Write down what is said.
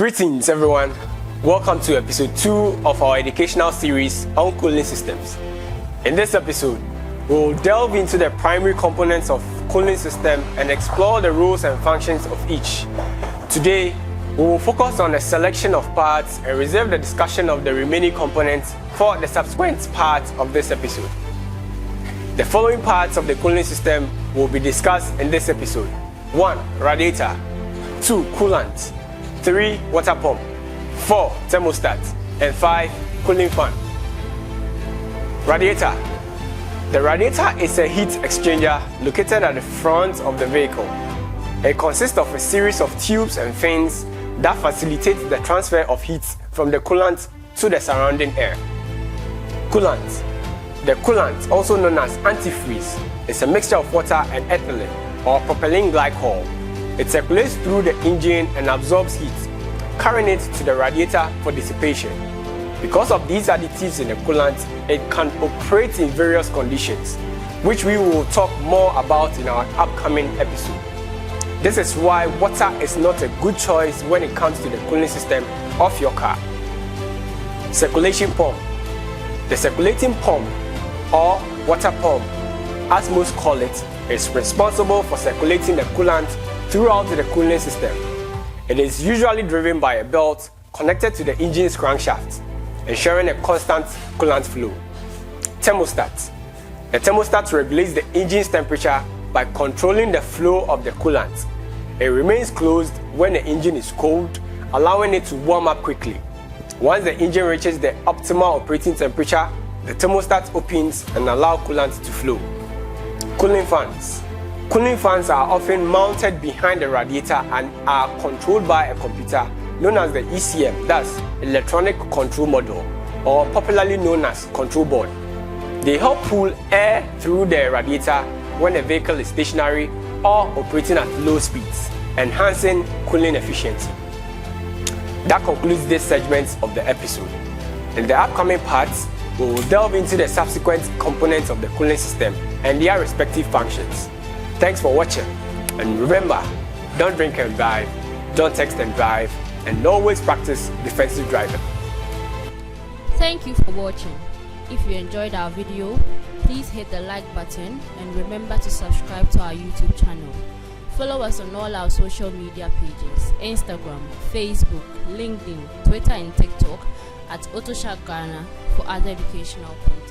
Greetings everyone, welcome to episode 2 of our educational series on cooling systems. In this episode, we'll delve into the primary components of cooling system and explore the roles and functions of each. Today, we will focus on a selection of parts and reserve the discussion of the remaining components for the subsequent parts of this episode. The following parts of the cooling system will be discussed in this episode. 1. Radiator. 2. Coolant. 3. Water pump. 4. Thermostat. And 5. Cooling fan. Radiator. The radiator is a heat exchanger located at the front of the vehicle. It consists of a series of tubes and fins that facilitate the transfer of heat from the coolant to the surrounding air. Coolant. The coolant, also known as antifreeze, is a mixture of water and ethylene or propylene glycol. It circulates through the engine and absorbs heat, carrying it to the radiator for dissipation. Because of these additives in the coolant, it can operate in various conditions, which we will talk more about in our upcoming episode. This is why water is not a good choice when it comes to the cooling system of your car. Circulation pump. The circulating pump, or water pump, as most call it, is responsible for circulating the coolant throughout the cooling system. It is usually driven by a belt connected to the engine's crankshaft, ensuring a constant coolant flow. Thermostat. The thermostat regulates the engine's temperature by controlling the flow of the coolant. It remains closed when the engine is cold, allowing it to warm up quickly. Once the engine reaches the optimal operating temperature, the thermostat opens and allows coolant to flow. Cooling fans. Cooling fans are often mounted behind the radiator and are controlled by a computer known as the ECM, that's Electronic Control Module, or popularly known as control board. They help pull air through the radiator when the vehicle is stationary or operating at low speeds, enhancing cooling efficiency. That concludes this segment of the episode. In the upcoming parts, we will delve into the subsequent components of the cooling system and their respective functions. Thanks for watching, and remember, don't drink and drive, don't text and drive, and always practice defensive driving. Thank you for watching. If you enjoyed our video, please hit the like button and remember to subscribe to our YouTube channel. Follow us on all our social media pages: Instagram, Facebook, LinkedIn, Twitter and TikTok at AutoShark Ghana for other educational content.